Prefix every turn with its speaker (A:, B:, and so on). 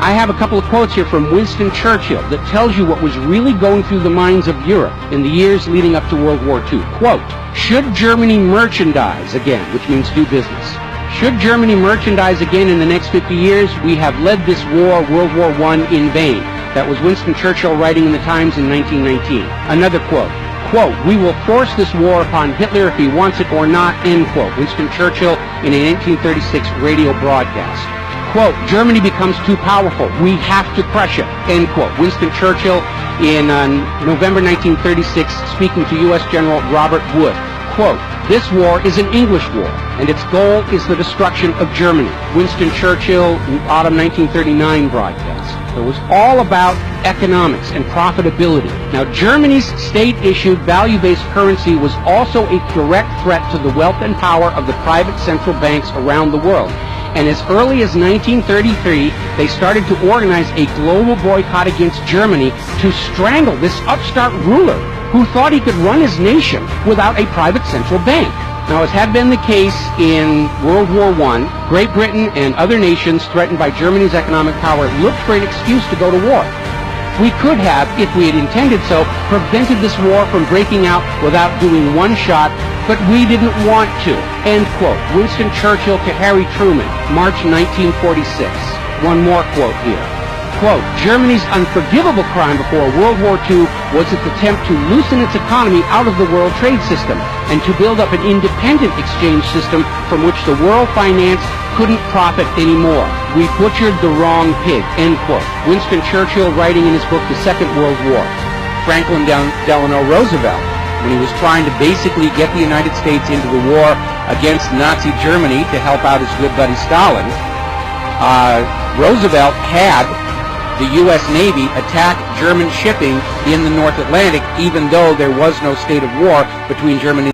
A: I have a couple of quotes here from Winston Churchill that tells you what was really going through the minds of Europe in the years leading up to World War II. Quote, should Germany merchandise again, which means do business, should Germany merchandise again in the next 50 years, we have led this war, World War I, in vain. That was Winston Churchill writing in the Times in 1919. Another quote, quote, we will force this war upon Hitler if he wants it or not, end quote. Winston Churchill in a 1936 radio broadcast. Quote, Germany becomes too powerful. We have to crush it, end quote. Winston Churchill in November 1936 speaking to U.S. General Robert Wood. Quote, this war is an English war, and its goal is the destruction of Germany. Winston Churchill, autumn 1939 broadcast. It was all about economics and profitability. Now, Germany's state-issued value-based currency was also a direct threat to the wealth and power of the private central banks around the world. And as early as 1933, they started to organize a global boycott against Germany to strangle this upstart ruler who thought he could run his nation without a private central bank. Now, as had been the case in World War I, Great Britain and other nations threatened by Germany's economic power looked for an excuse to go to war. We could have, if we had intended so, prevented this war from breaking out without doing one shot, but we didn't want to. End quote. Winston Churchill to Harry Truman, March 1946. One more quote here. Quote, Germany's unforgivable crime before World War II was its attempt to loosen its economy out of the world trade system and to build up an independent exchange system from which the world finance couldn't profit anymore. We butchered the wrong pig, end quote. Winston Churchill writing in his book, The Second World War. Franklin Delano Roosevelt, when he was trying to basically get the United States into the war against Nazi Germany to help out his good buddy Stalin, Roosevelt had the U.S. Navy attack German shipping in the North Atlantic, even though there was no state of war between Germany